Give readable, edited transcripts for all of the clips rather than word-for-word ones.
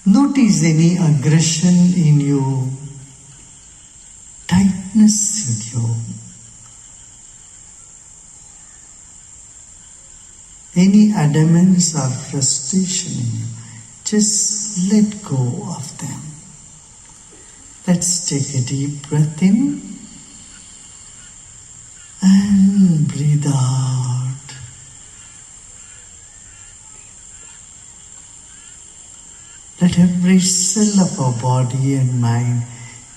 Notice any aggression in you, tightness in you, any adamance or frustration in you. Just let go of them. Let's take a deep breath in and breathe out. Let every cell of our body and mind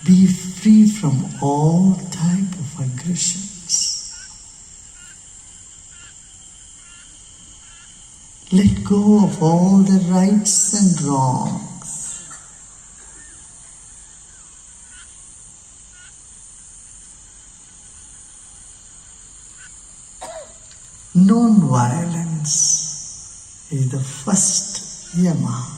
be free from all type of aggressions. Let go of all the rights and wrongs. Non-violence is the first yama.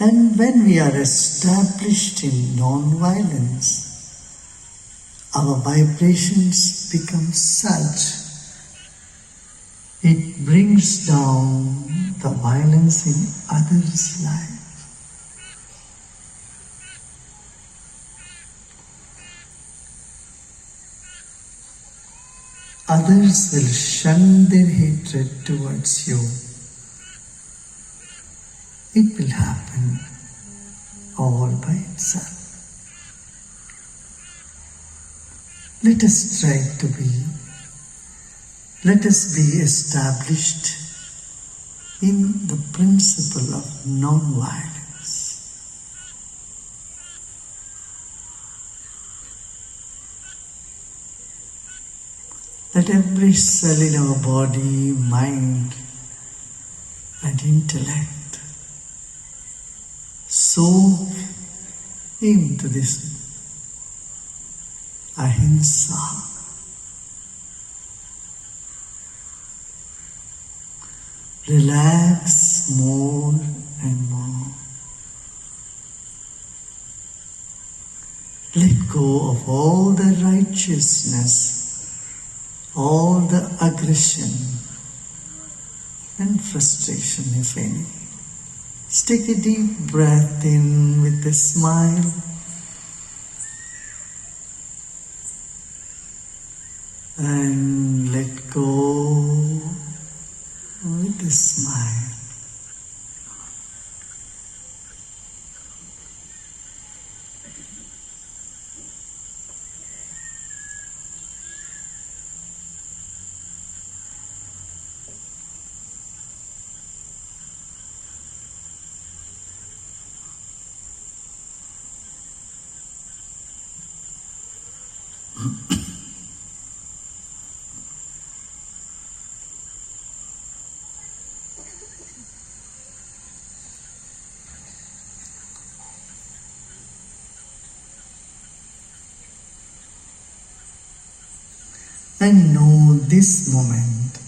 And when we are established in non-violence, our vibrations become such, it brings down the violence in others' life. Others will shun their hatred towards you. It will happen all by itself. Let us be established in the principle of non-violence. Let every cell in our body, mind, and intellect soak into this ahimsa. Relax more and more. Let go of all the righteousness, all the aggression and frustration, if any. Just take a deep breath in with a smile. And let go with a smile. And know this moment,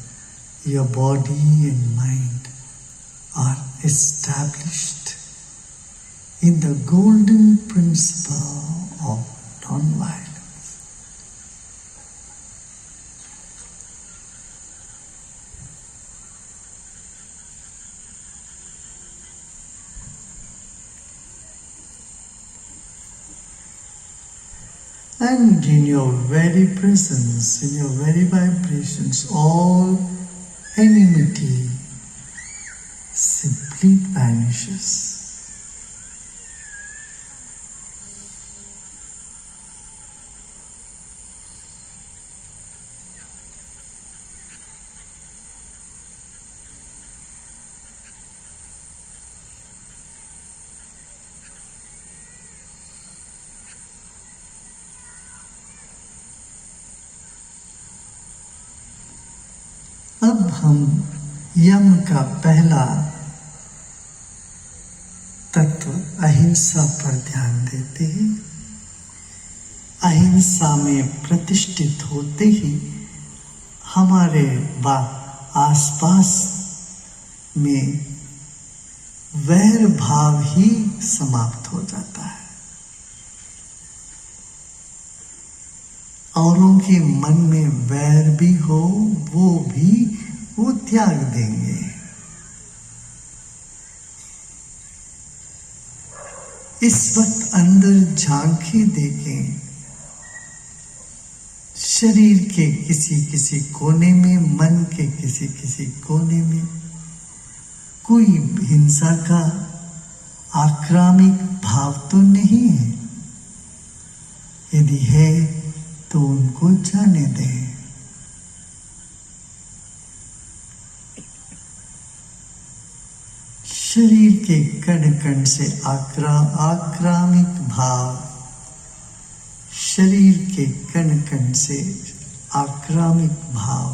your body and mind are established in the golden principle of non-violence. And in your very presence, in your very vibrations, all enmity simply vanishes. अब हम यम का पहला तत्व अहिंसा पर ध्यान देते हैं। अहिंसा में प्रतिष्ठित होते ही हमारे आसपास में वैर भाव ही समाप्त हो जाता है। औरों के मन में वैर भी हो वो त्याग देंगे। इस वक्त अंदर झांकी देखें, शरीर के किसी किसी कोने में, मन के किसी किसी कोने में कोई हिंसा का आक्रामक भाव तो नहीं है। यदि है तो उनको जाने दें। शरीर के कण कण से आक्रामक भाव, शरीर के कण कण से आक्रामक भाव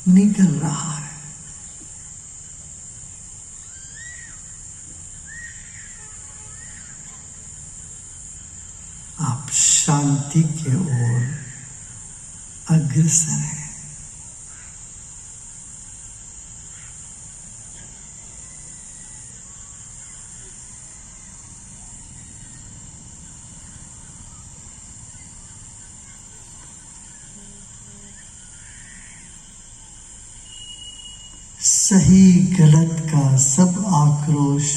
निकल रहा है। आप शांति की ओर अग्रसर हैं। सही गलत का सब आक्रोश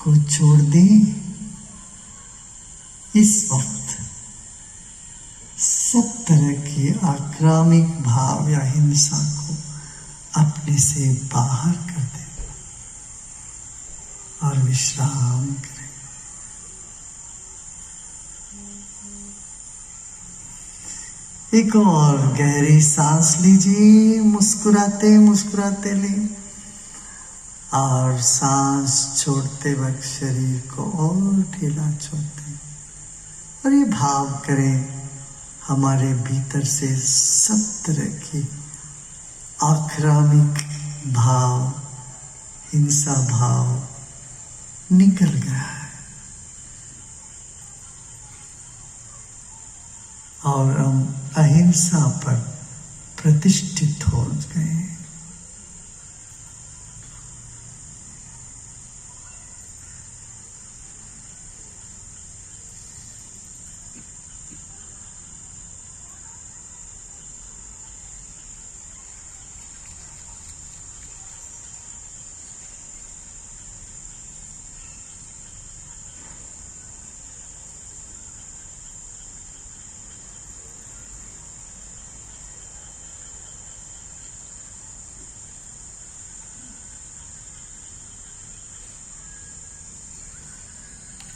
को छोड़ दें। इस वक्त सब तरह के आक्रामक भाव या हिंसा को अपने से बाहर कर दें और विश्राम करें। एक और गहरी सांस लीजिए, मुस्कुराते मुस्कुराते लें और सांस छोड़ते वक्त शरीर को और ढीला छोड़ते हैं। और ये भाव करें हमारे भीतर से सब तरह की आक्रामक भाव, हिंसा भाव निकल गया है और हम अहिंसा पर प्रतिष्ठित हो गए।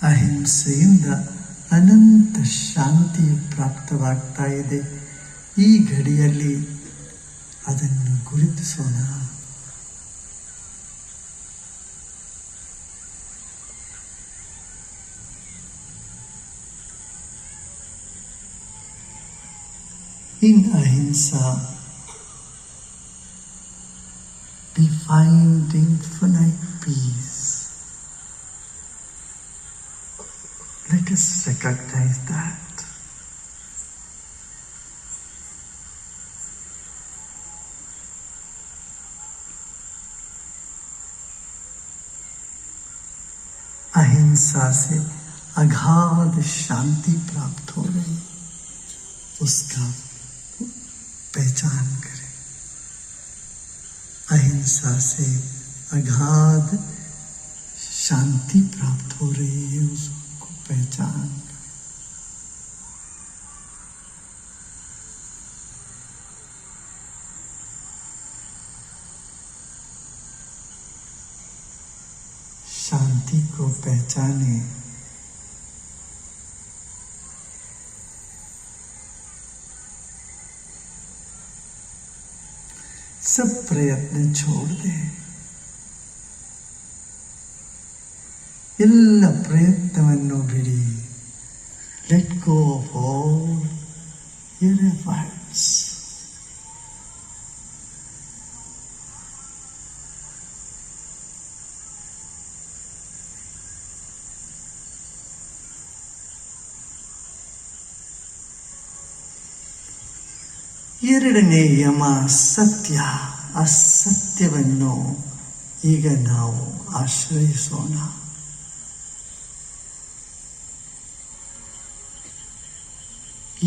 ಅಹಿಂಸೆಯಿಂದ ಅನಂತ ಶಾಂತಿ ಪ್ರಾಪ್ತವಾಗ್ತಾ ಇದೆ. ಈ ಘಡಿಯಲ್ಲಿ ಅದನ್ನು ಗುರುತಿಸೋಣ. In ahimsa, we find infinite peace. Let us recognize that. अहिंसा से अगाध शांति प्राप्त हो रही, उसका पहचान करें. अहिंसा से अगाध शांति प्राप्त हो रही है, उसको पहचान. शांति को पहचाने. सब प्रयत्न छोड़ दे. ಎಲ್ಲ ಪ್ರಯತ್ನವನ್ನು ಬಿಡಿ. Let go of all your efforts. ಎರಡನೇ ಯಮ ಸತ್ಯ. ಅಸತ್ಯವನ್ನು ಈಗ ನಾವು ಆಶ್ರಯಿಸೋಣ.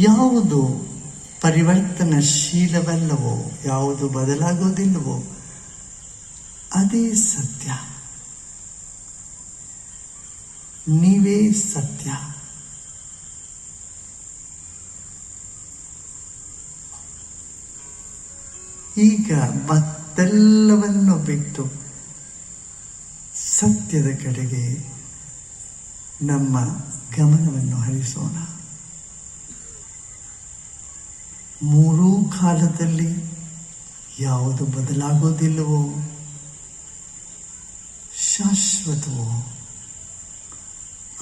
ಯಾವುದು ಪರಿವರ್ತನಶೀಲವಲ್ಲವೋ, ಯಾವುದು ಬದಲಾಗೋದಿಲ್ಲವೋ ಅದೇ ಸತ್ಯ. ನೀವೇ ಸತ್ಯ. ಈಗ ಮತ್ತೆಲ್ಲವನ್ನು ಬಿಟ್ಟು ಸತ್ಯದ ಕಡೆಗೆ ನಮ್ಮ ಗಮನವನ್ನು ಹರಿಸೋಣ. ಮೂರೂ ಕಾಲದಲ್ಲಿ ಯಾವುದು ಬದಲಾಗೋದಿಲ್ಲವೋ, ಶಾಶ್ವತವೋ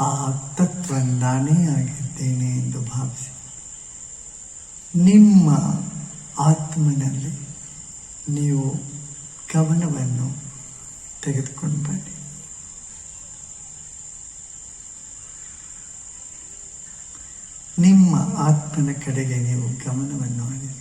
ಆ ತತ್ವ ನಾನೇ ಆಗಿದ್ದೇನೆ ಎಂದು ಭಾವಿಸಿ ನಿಮ್ಮ ಆತ್ಮನಲ್ಲಿ ನೀವು ಗಮನವನ್ನು ತೆಗೆದುಕೊಂಡು ಬನ್ನಿ. ನಿಮ್ಮ ಆತ್ಮನ ಕಡೆಗೆ ನೀವು ಗಮನವನ್ನು ಹರಿಸಿ.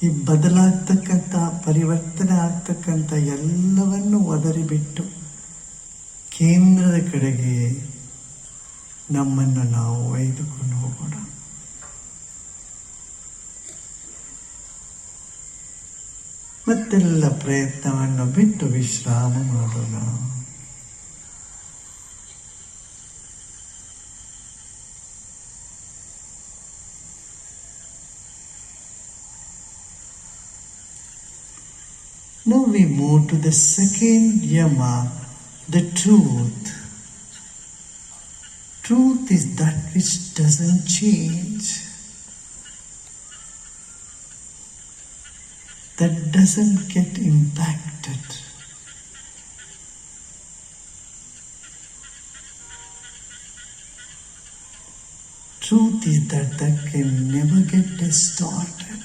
ಈ ಬದಲಾಗ್ತಕ್ಕಂಥ, ಪರಿವರ್ತನೆ ಆಗ್ತಕ್ಕಂಥ ಎಲ್ಲವನ್ನು ಒದರಿಬಿಟ್ಟು ಕೇಂದ್ರದ ಕಡೆಗೆ ನಮ್ಮನ್ನು ನಾವು ಒಯ್ದುಕೊಂಡು ಹೋಗೋಣ. ಮತ್ತೆಲ್ಲ ಪ್ರಯತ್ನವನ್ನು ಬಿಟ್ಟು ವಿಶ್ರಾಮ ಮಾಡೋಣ. Now we move to the second yama, the truth. Truth is that which doesn't change, that doesn't get impacted. Truth is that can never get distorted.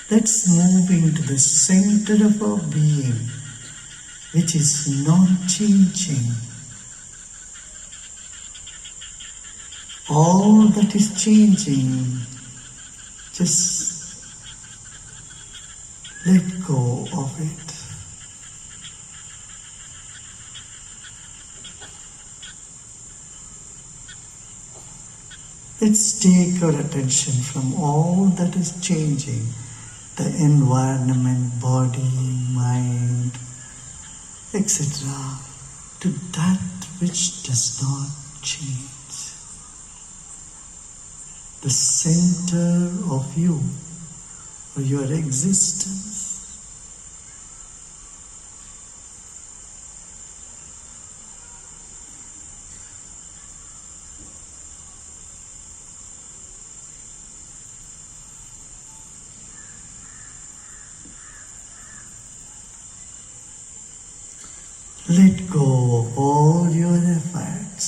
Let's move into the center of our being, which is non-changing. All that is changing, just let go of it. Let's take our attention from all that is changing, the environment, body, mind, etc., to that which does not change. The center of you, or your existence. Let go of all your efforts.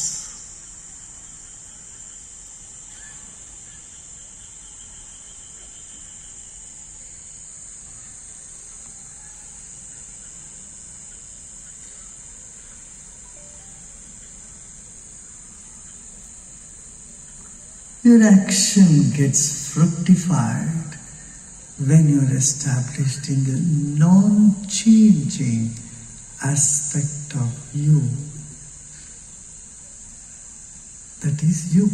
Your action gets fructified when you are established in the non-changing aspect of you. That is you.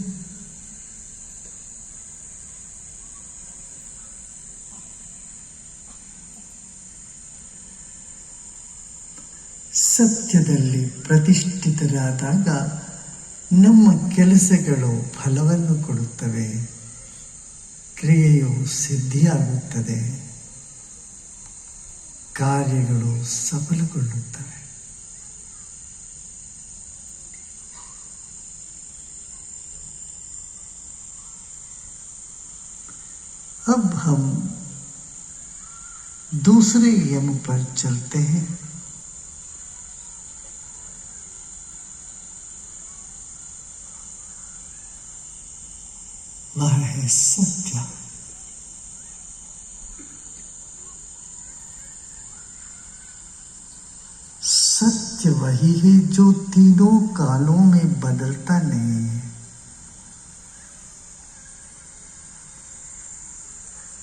ಸತ್ಯದಲ್ಲಿ ಪ್ರತಿಷ್ಠಿತರಾದಾಗ ನಮ್ಮ ಕೆಲಸಗಳು ಫಲವನ್ನು ಕೊಡುತ್ತವೆ, ಕ್ರಿಯೆಯು ಸಿದ್ಧಿಯಾಗುತ್ತದೆ, ಕಾರ್ಯಗಳು ಸಫಲಗೊಳ್ಳುತ್ತವೆ. अब हम दूसरे यम पर चलते हैं. वह है सत्य. सत्य वही है जो तीनों कालों में बदलता नहीं है.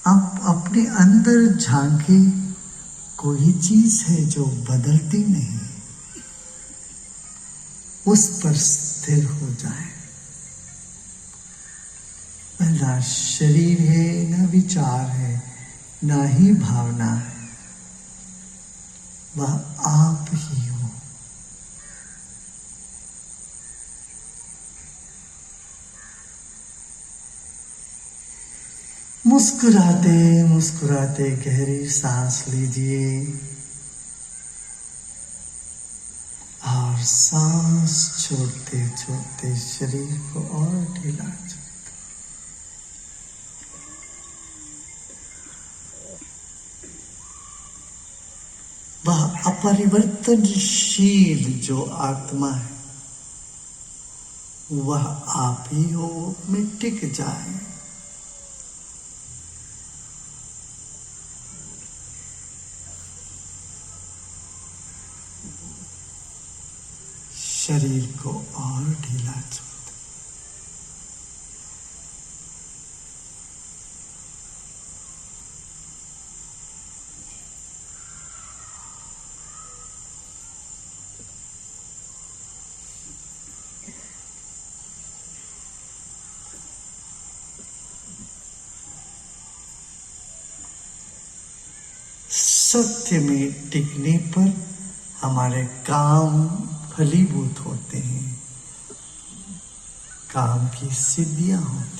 आप अपने अंदर झांके, कोई चीज है जो बदलती नहीं, उस पर स्थिर हो जाए. वह ना शरीर है, न विचार है, ना ही भावना है, वह आप ही हो। मुस्कुराते मुस्कुराते गहरी सांस लीजिए और सांस छोड़ते छोड़ते शरीर को और ढीला छोड़ते। वह अपरिवर्तनशील जो आत्मा है वह आप ही हो, में टिक जाए। शरीर को और ढीला छोड़। सत्य में टिकने पर हमारे काम फलीभूत होते हैं, काम की सिद्धियां होती।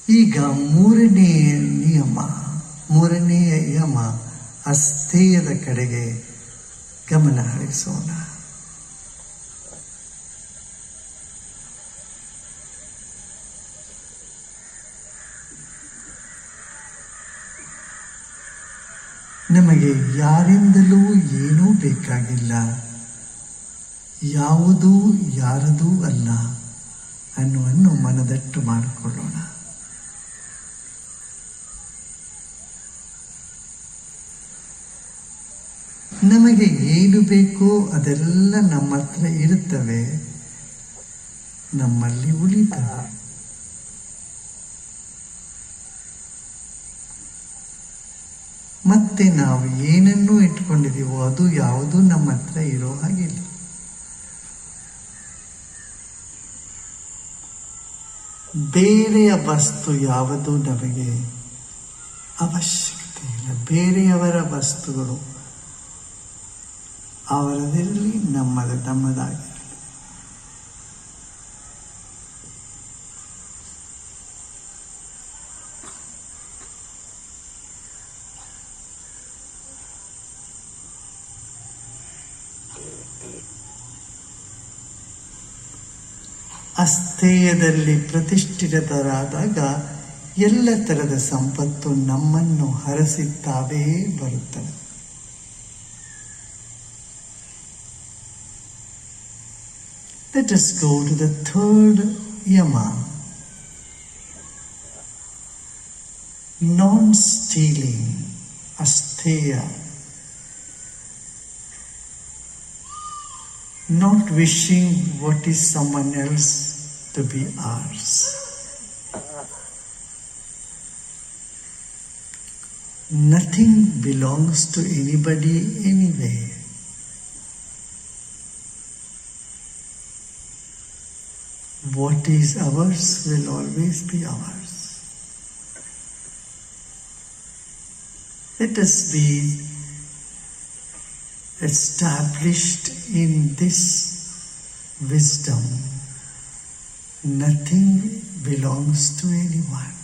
ಈಗ ಮೂರನೆಯ ಯಮ ಅಸ್ಥೇಯದ ಕಡೆಗೆ ಗಮನ ಹರಿಸೋಣ. ನಮಗೆ ಯಾರಿಂದಲೂ ಏನೂ ಬೇಕಾಗಿಲ್ಲ, ಯಾವುದೂ ಯಾರದೂ ಅಲ್ಲ ಅನ್ನುವನ್ನು ಮನದಟ್ಟು ಮಾಡಿಕೊಳ್ಳೋಣ. ನಮಗೆ ಏನು ಬೇಕೋ ಅದೆಲ್ಲ ನಮ್ಮ ಹತ್ರ ಇರುತ್ತವೆ, ನಮ್ಮಲ್ಲಿ ಉಳಿತವೆ. ಮತ್ತೆ ನಾವು ಏನನ್ನೂ ಇಟ್ಕೊಂಡಿದೀವೋ ಅದು ಯಾವುದು ನಮ್ಮ ಹತ್ರ ಇರೋ ಹಾಗಿಲ್ಲ. ಬೇರೆಯ ವಸ್ತು ಯಾವುದು ನಮಗೆ ಅವಶ್ಯಕತೆ ಇಲ್ಲ. ಬೇರೆಯವರ ವಸ್ತುಗಳು ಅವರದಿರಲಿ, ನಮ್ಮದಾಗಿರಲಿ. ಅಸ್ಥೇಯದಲ್ಲಿ ಪ್ರತಿಷ್ಠಿತರಾದಾಗ ಎಲ್ಲ ತರದ ಸಂಪತ್ತು ನಮ್ಮನ್ನು ಹರಸುತ್ತಾವೇ ಬರುತ್ತದೆ. Let us go to the third yama, non-stealing, asteya, not wishing what is someone else to be ours. Nothing belongs to anybody anyway. What is ours will always be ours. Let us be established in this wisdom. Nothing belongs to anyone.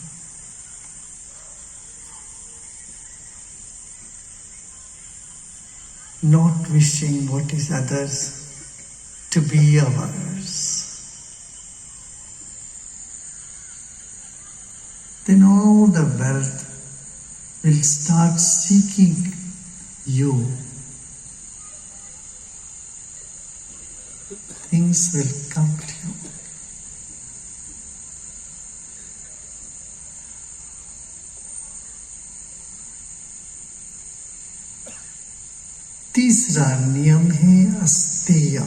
Not wishing what is others to be ours. Then all the wealth will start seeking you. Things will come to you. तीसरा नियम है अस्तेय।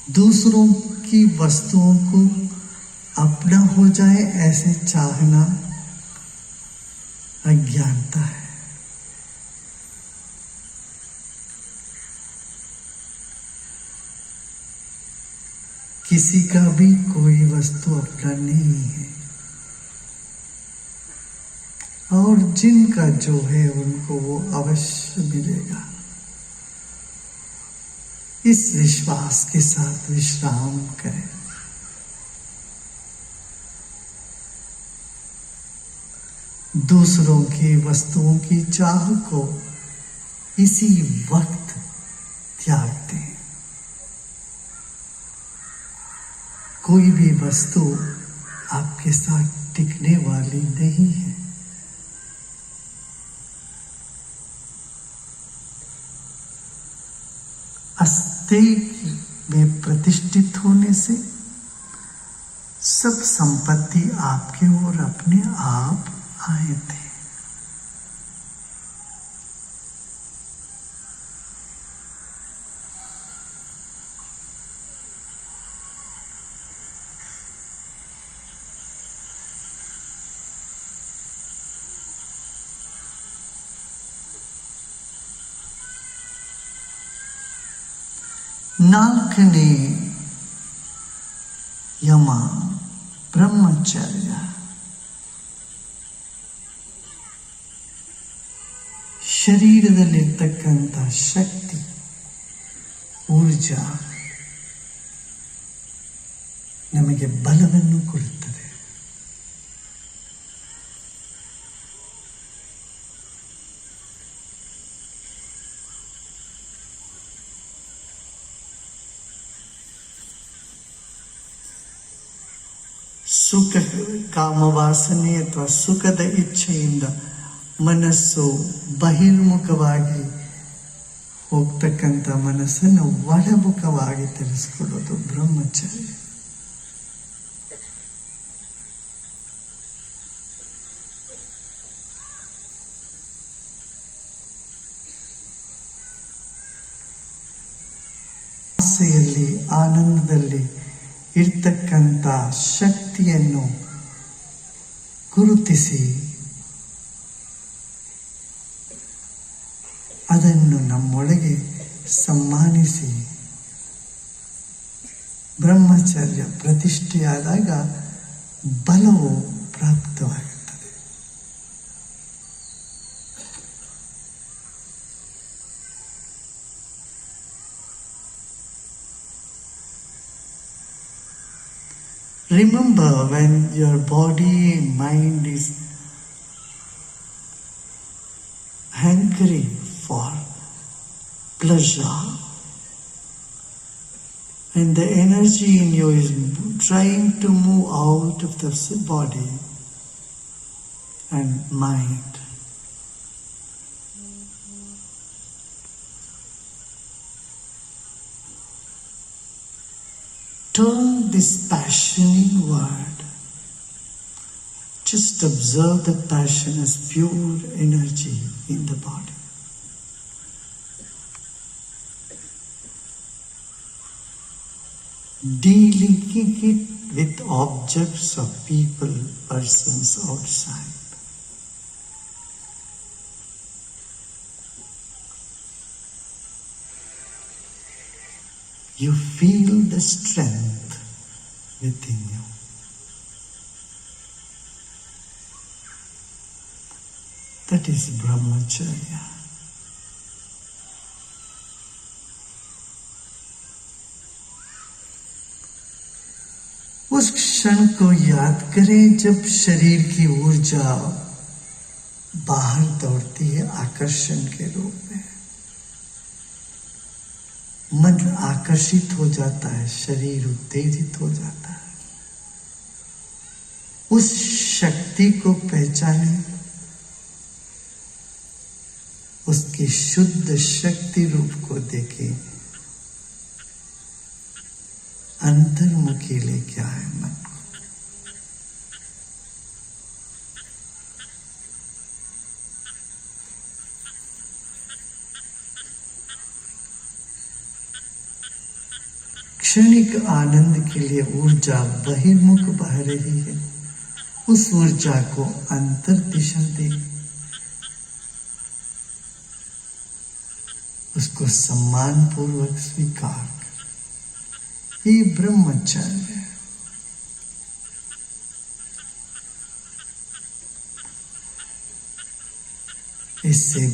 दूसरों की वस्तुओं को अपना हो जाए ऐसे चाहना अज्ञानता है। किसी का भी कोई वस्तु अपना नहीं है, और जिनका जो है उनको वो अवश्य मिलेगा। इस विश्वास के साथ विश्राम करें। दूसरों की वस्तुओं की चाह को इसी वक्त त्याग दें। कोई भी वस्तु आपके साथ टिकने वाली नहीं है। अस्तेय में प्रतिष्ठित होने से सब संपत्ति आपके ओर अपने आप आए थे। नाक ने यम ब्रह्मचर्य ಶರೀರದಲ್ಲಿರ್ತಕ್ಕಂಥ ಶಕ್ತಿ ಊರ್ಜಾ ನಮಗೆ ಬಲವನ್ನು ಕೊಡುತ್ತದೆ. ಸುಖ ಕಾಮವಾಸನೆ ಅಥವಾ ಸುಖದ ಇಚ್ಛೆಯಿಂದ ಮನಸ್ಸು ಬಹಿರ್ಮುಖವಾಗಿ ಹೋಗ್ತಕ್ಕಂಥ ಮನಸ್ಸನ್ನು ಒಳಮುಖವಾಗಿ ತಿಳಿಸ್ಕೊಳ್ಳೋದು ಬ್ರಹ್ಮಚರ್ಯ. ಆಸೆಯಲ್ಲಿ ಆನಂದದಲ್ಲಿ ಇರ್ತಕ್ಕಂಥ ಶಕ್ತಿಯನ್ನು ಗುರುತಿಸಿ ಅದನ್ನು ನಮ್ಮೊಳಗೆ ಸಮ್ಮಾನಿಸಿ ಬ್ರಹ್ಮಚರ್ಯ ಪ್ರತಿಷ್ಠೆಯಾದಾಗ ಬಲವು ಪ್ರಾಪ್ತವಾಗುತ್ತದೆ. Remember, when your body and mind is hankering for pleasure and the energy in you is trying to move out of the body and mind, turn this passion inward. Just observe the passion as pure energy in the body. Delinking it with objects of people, persons outside. You feel the strength within you. That is brahmacharya. उस क्षण को याद करें जब शरीर की ऊर्जा बाहर दौड़ती है आकर्षण के रूप में. मन आकर्षित हो जाता है, शरीर उत्तेजित हो जाता है. उस शक्ति को पहचाने, उसकी शुद्ध शक्ति रूप को देखें. अंतर्मुखी लेके आए मन को. क्षणिक आनंद के लिए ऊर्जा बहिर्मुख बह रही है, उस ऊर्जा को अंतर दिशा दे, उसको सम्मान पूर्वक स्वीकार कर। ये ब्रह्मचर्य है। इससे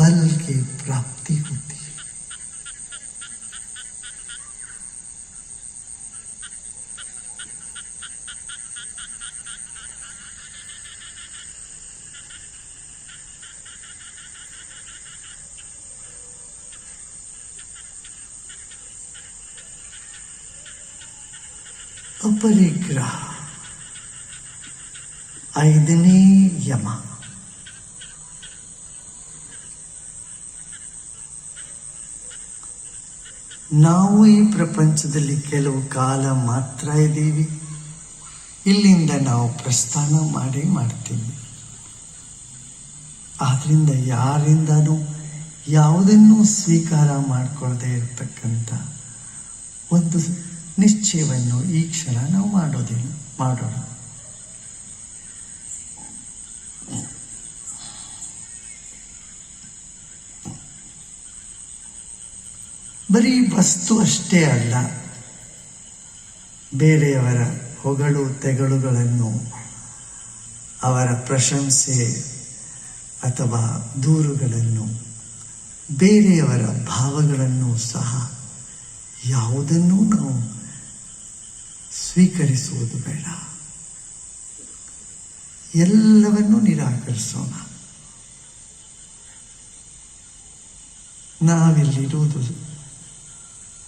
बल की प्राप्ति होती है। अपरिग्रह, ಐದನೇ ಯಮ. ನಾವು ಈ ಪ್ರಪಂಚದಲ್ಲಿ ಕೆಲವು ಕಾಲ ಮಾತ್ರ ಇದ್ದೀವಿ. ಇಲ್ಲಿಂದ ನಾವು ಪ್ರಸ್ಥಾನ ಮಾಡ್ತೀವಿ. ಆದ್ರಿಂದ ಯಾರಿಂದನೂ ಯಾವುದನ್ನೂ ಸ್ವೀಕಾರ ಮಾಡಿಕೊಳ್ಳದೆ ಇರತಕ್ಕಂಥ ಒಂದು ನಿಶ್ಚಯವನ್ನು ಈ ಕ್ಷಣ ನಾವು ಮಾಡೋಣ. ಬರೀ ವಸ್ತು ಅಷ್ಟೇ ಅಲ್ಲ, ಬೇರೆಯವರ ಹೊಗಳು ತೆಗಳುಗಳನ್ನು, ಅವರ ಪ್ರಶಂಸೆ ಅಥವಾ ದೂರುಗಳನ್ನು, ಬೇರೆಯವರ ಭಾವಗಳನ್ನು ಸಹ ಯಾವುದನ್ನೂ ನಾವು ಸ್ವೀಕರಿಸುವುದು ಬೇಡ. ಎಲ್ಲವನ್ನೂ ನಿರಾಕರಿಸೋಣ. ನಾವಿಲ್ಲಿರುವುದು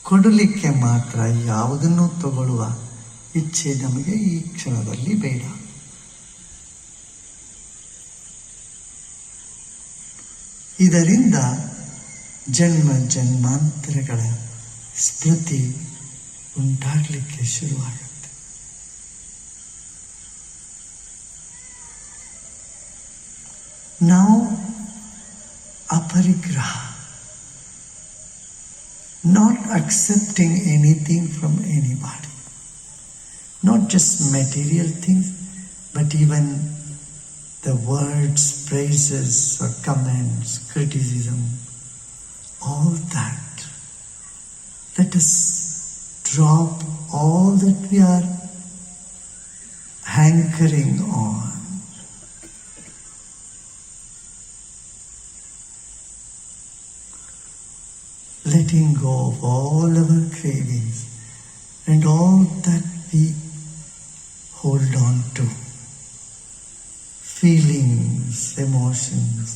ಕೊಡಲಿಕ್ಕೆ ಮಾತ್ರ. ಯಾವುದನ್ನು ತಗೊಳ್ಳುವ ಇಚ್ಛೆ ನಮಗೆ ಈ ಕ್ಷಣದಲ್ಲಿ ಬೇಡ. ಇದರಿಂದ ಜನ್ಮ ಜನ್ಮಾಂತರಗಳ ಸ್ಮೃತಿ ಉಂಟಾಗಲಿಕ್ಕೆ ಶುರುವಾಗುತ್ತೆ. ನಾವು ಅಪರಿಗ್ರಹ, not accepting anything from anybody, not just material things, but even the words, praises or comments, criticism, all that. Let us drop all that we are hankering on. Letting go of all our cravings and all that we hold on to. Feelings, emotions,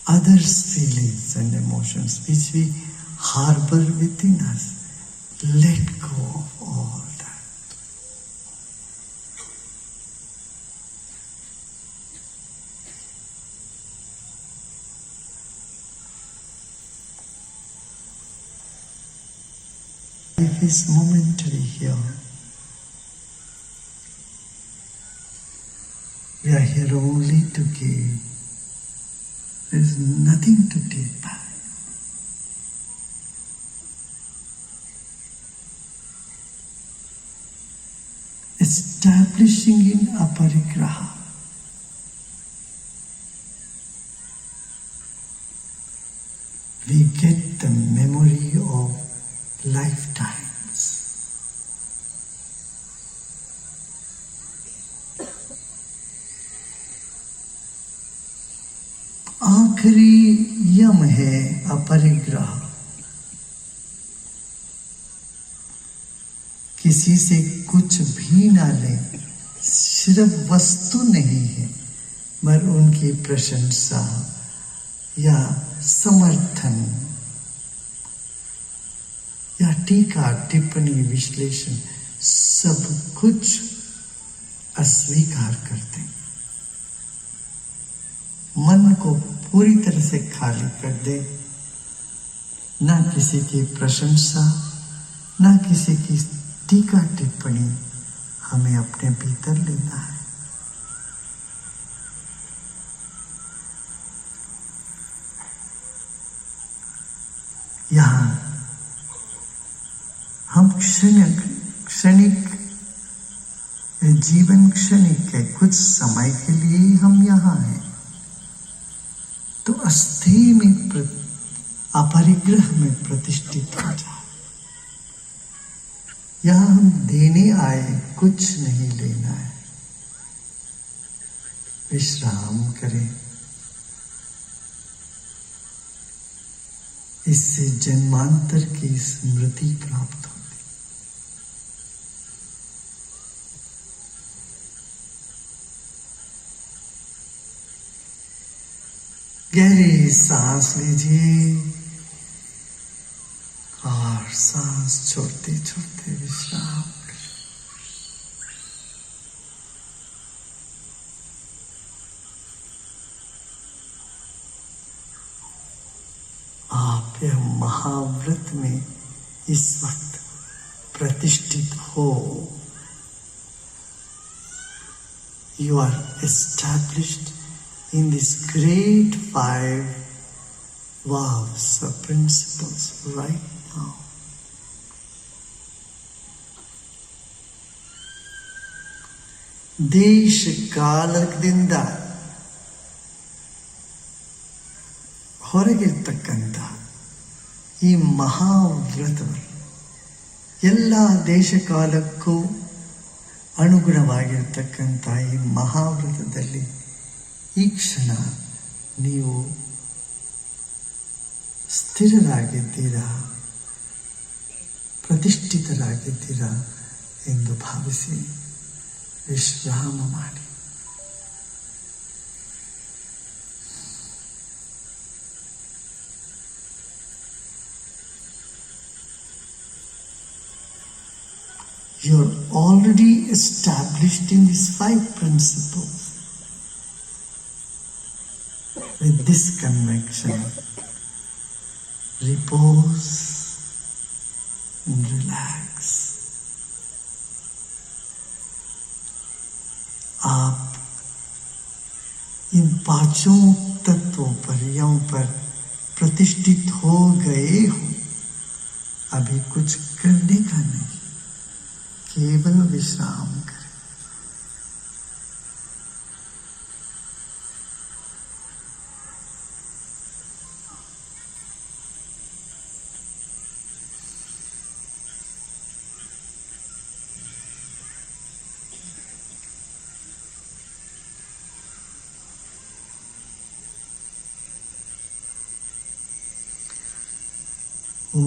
others' feelings and emotions which we harbor within us. Let go of all that. Life is momentary here. We are here only to give. There is nothing to take back. Establishing in aparigraha, we get the memory of lifetimes. आखिरी यम है अपरिग्रह. किसी से कुछ भी ना लें, सिर्फ वस्तु नहीं है मगर उनकी प्रशंसा या समर्थन या टीका टिप्पणी विश्लेषण सब कुछ अस्वीकार करते हैं. मन को पूरी तरह से खाली कर दे. ना किसी की प्रशंसा, ना किसी की टीका टिप्पणी हमें अपने भीतर लेना है. यहाँ हम क्षणिक जीवन क्षणिक है, कुछ समय के लिए हम यहाँ हैं, तो अस्थि में अपरिग्रह में प्रतिष्ठित हो जाए। यहाँ हम देने आए, कुछ नहीं लेना है। विश्राम करें, इससे जन्मांतर की स्मृति प्राप्त होती। गहरी सांस लीजिए और सांस छोड़ते छोड़ते विश्राम करें। आप यह महाव्रत में इस वक्त प्रतिष्ठित हो। You are established in this great 5 vows or principles right now. ದೇಶ ಕಾಲದಿಂದ ಹೊರಗಿರ್ತಕ್ಕಂಥ ಈ ಮಹಾವ್ರತವನ್ನು ಎಲ್ಲ ದೇಶ ಕಾಲಕ್ಕೂ ಅನುಗುಣವಾಗಿರ್ತಕ್ಕಂಥ ಈ ಮಹಾವ್ರತದಲ್ಲಿ ಈ ಕ್ಷಣ ನೀವು ಸ್ಥಿರರಾಗಿದ್ದೀರಾ, ಪ್ರತಿಷ್ಠಿತರಾಗಿದ್ದೀರಾ ಎಂದು ಭಾವಿಸಿ ವಿಶ್ರಾಮ ಮಾಡಿ. You are already established in these 5 principles. With this conviction, repose and relax. आप इन 5 तत्वों पर, यम पर प्रतिष्ठित हो गए हो। अभी कुछ करने का नहीं, केवल विश्राम करें।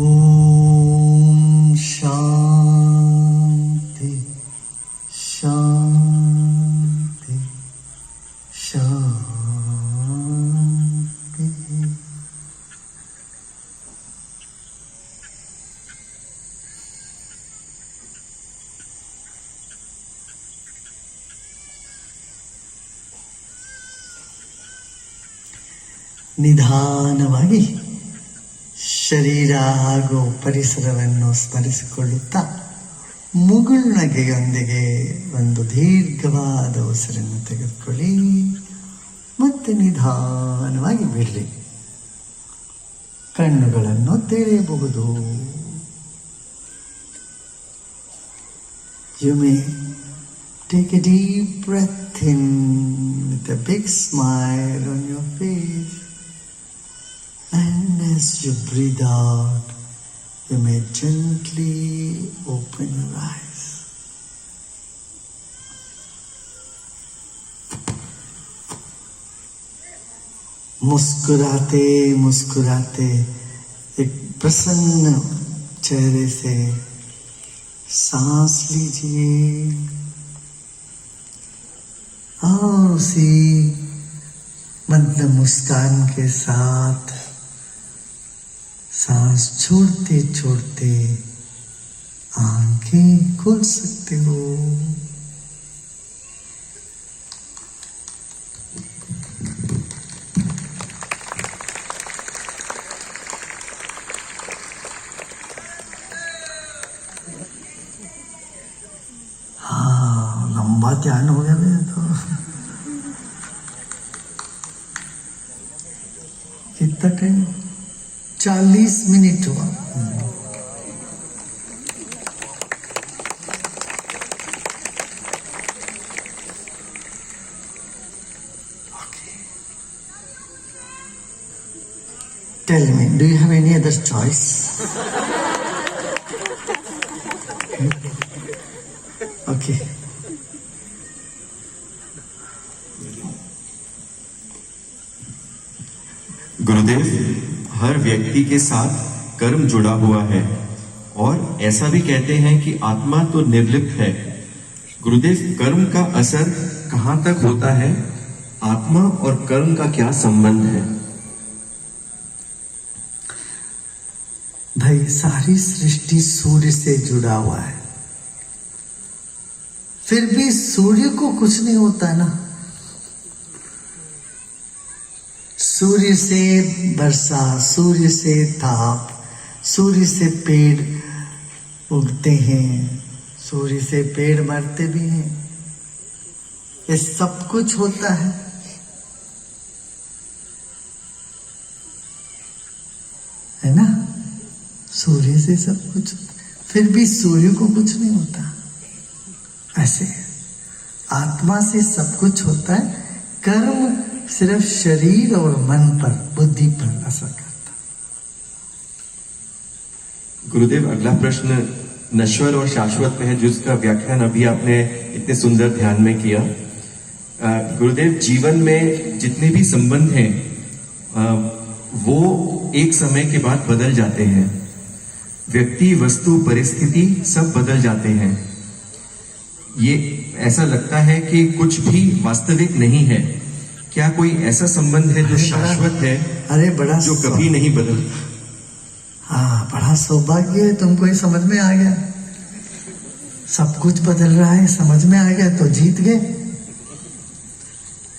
ओम शांति शांति शांति। ನಿಧಾನವಾಗಿ ಶರೀರ ಹಾಗೂ ಪರಿಸರವನ್ನು ಸ್ಮರಿಸಿಕೊಳ್ಳುತ್ತಾ ಮುಗುಳ್ನಗೆಯೊಂದಿಗೆ ಒಂದು ದೀರ್ಘವಾದ ಉಸಿರನ್ನು ತೆಗೆದುಕೊಳ್ಳಿ, ಮತ್ತೆ ನಿಧಾನವಾಗಿ ಬಿಡ್ರಿ. ಕಣ್ಣುಗಳನ್ನು ತೆರೆಯಬಹುದು. You may take a deep breath in with a big smile on your face. And as you breathe out, you may gently open your eyes. मुस्कुराते मुस्कुराते एक प्रसन्न चेहरे से सांस लीजिए और उसी मंद मुस्कान के साथ सांस छोड़ते छोड़ते आंखें खोल सकते हो. हाँ, लंबा ध्यान हो गया मेरा तो. कितना टाइम? 40 मिनट हुआ। Tell me, do you have any other choice? Okay. गुरुदेव, हर व्यक्ति के साथ कर्म जुड़ा हुआ है और ऐसा भी कहते हैं कि आत्मा तो निर्लिप्त है। गुरुदेव, कर्म का असर कहाँ तक होता है? आत्मा और कर्म का क्या संबंध है? भाई, सारी सृष्टि सूर्य से जुड़ा हुआ है, फिर भी सूर्य को कुछ नहीं होता ना। सूर्य से वर्षा, सूर्य से ताप, सूर्य से पेड़ उगते हैं, सूर्य से पेड़ मरते भी हैं, ये सब कुछ होता है ना। सूर्य से सब कुछ, फिर भी सूर्य को कुछ नहीं होता। ऐसे आत्मा से सब कुछ होता है, कर्म सिर्फ शरीर और मन पर, बुद्धि पर असर करता। गुरुदेव, अगला प्रश्न नश्वर और शाश्वत में है, जिसका व्याख्यान अभी आपने इतने सुंदर ध्यान में किया। गुरुदेव, जीवन में जितने भी संबंध हैं वो एक समय के बाद बदल जाते हैं। व्यक्ति, वस्तु, परिस्थिति सब बदल जाते हैं। ये ऐसा लगता है कि कुछ भी वास्तविक नहीं है। क्या कोई ऐसा संबंध है जो शाश्वत है? अरे बड़ा जो कभी नहीं बदल। हाँ, बड़ा सौभाग्य है, तुमको ये समझ में आ गया। सब कुछ बदल रहा है, समझ में आ गया तो जीत गए।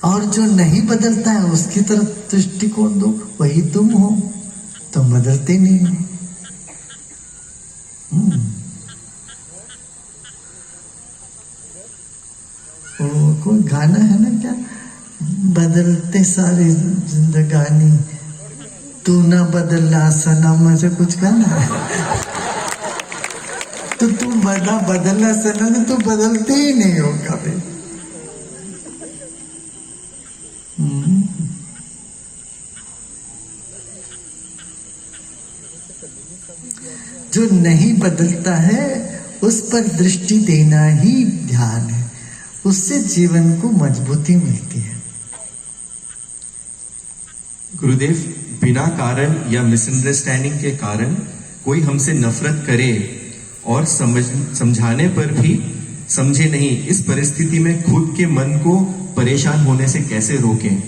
और जो नहीं बदलता है उसकी तरफ दृष्टिकोण दो, वही तुम हो, तुम बदलते नहीं हो। कोई गाना है ना क्या, बदलते सारी जिंदगानी, तू ना बदला सनम, ऐसे कुछ गाना है। तो तू बड़ा बदला सनम, तू बदलते ही नहीं हो कभी। जो नहीं बदलता है उस पर दृष्टि देना ही ध्यान है, उससे जीवन को मजबूती मिलती है। गुरुदेव, बिना कारण या मिसअंडरस्टैंडिंग के कारण कोई हमसे नफरत करे और समझाने पर भी समझे नहीं, इस परिस्थिति में खुद के मन को परेशान होने से कैसे रोकें?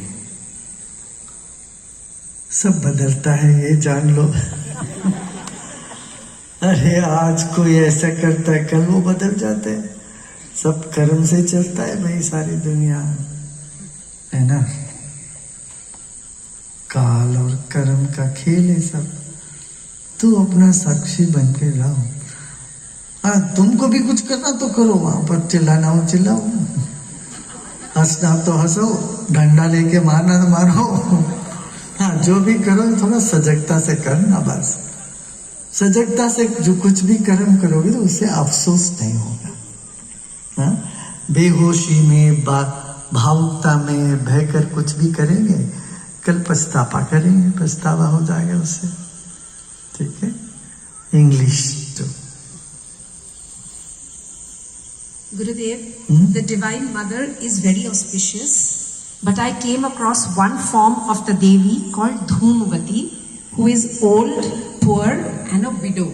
सब बदलता है, ये जान लो। अरे आज कोई ऐसा करता है, कल वो बदल जाते हैं। सब कर्म से चलता है भाई, सारी दुनिया है ना। काल और कर्म का खेल है सब। तू अपना साक्षी बन के रहो। हाँ, तुमको भी कुछ करना तो करो, वहां पर चिल्लाना हो चिल्लाओ, हंसना तो हंसो, डंडा लेके मारना तो मारो। हाँ, जो भी करो थोड़ा सजगता से करना, बस सजगता से जो कुछ भी कर्म करोगे तो उससे अफसोस नहीं होगा। हाँ? बेहोशी में, भावुकता में बहकर कुछ भी करेंगे, कल पछतावा करेंगे, पछतावा हो जाएगा उससे। ठीक है। इंग्लिश तो Gurudev, the Divine Mother is very auspicious, but I came across one form of the Devi called Dhumavati, who is old, poor and a widow.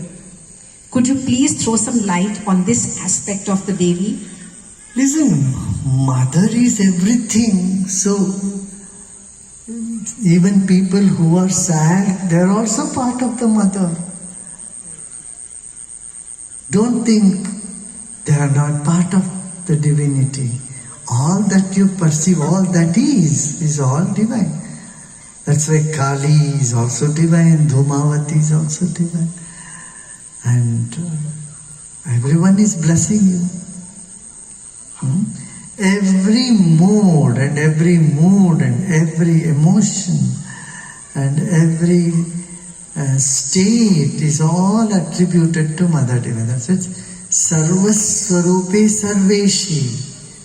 Could you please throw some light on this aspect of the Devi? Listen, Mother is everything. So even people who are sad, they are also part of the Mother. Don't think they are not part of the divinity. All that you perceive, all that is all divine. That's why Kali is also divine, Dhumavati is also divine. And everyone is blessing you. Every mood and every emotion and every state is all attributed to Mother Divine. That's it. Sarvaswarupe Sarveshi,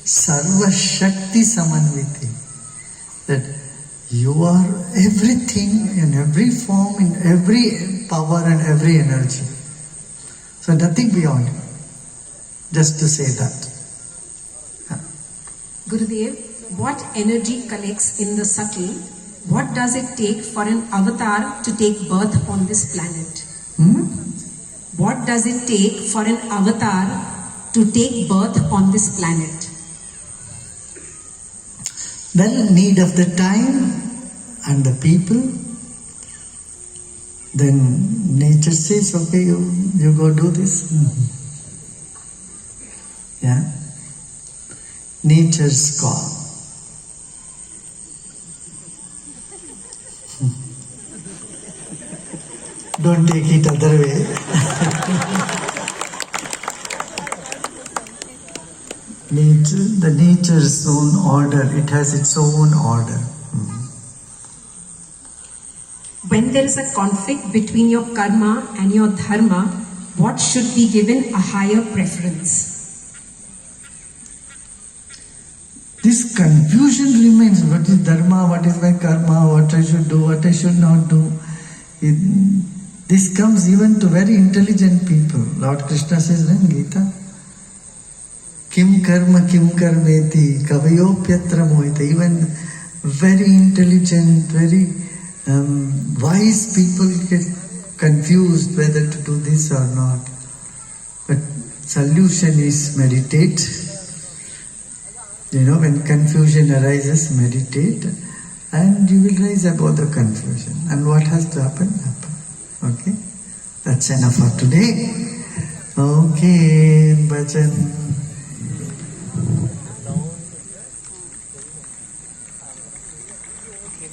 Sarva Shakti Samanviti. That you are everything in every form, in every power and every energy. So nothing beyond. Just to say that. Gurudev, what energy collects in the subtle? What does it take for an avatar to take birth on this planet? What does it take for an avatar to take birth on this planet? Then need of the time and the people. Then nature says, okay, you go do this. Yeah. Nature's call. Don't take it other way. The nature's own order, it has its own order. When there is a conflict between your karma and your dharma, what should be given a higher preference? This confusion remains. What is dharma? What is my karma? What I should do? What I should not do? This comes even to very intelligent people. Lord Krishna says in Gita, Kim karma kim karmeti kavayopyatra mohita. Even very intelligent, very wise people get confused whether to do this or not. But solution is meditate. When confusion arises, meditate and you will rise above the confusion. And what has to happen, happen. Okay? That's enough for today. Okay, bhajan.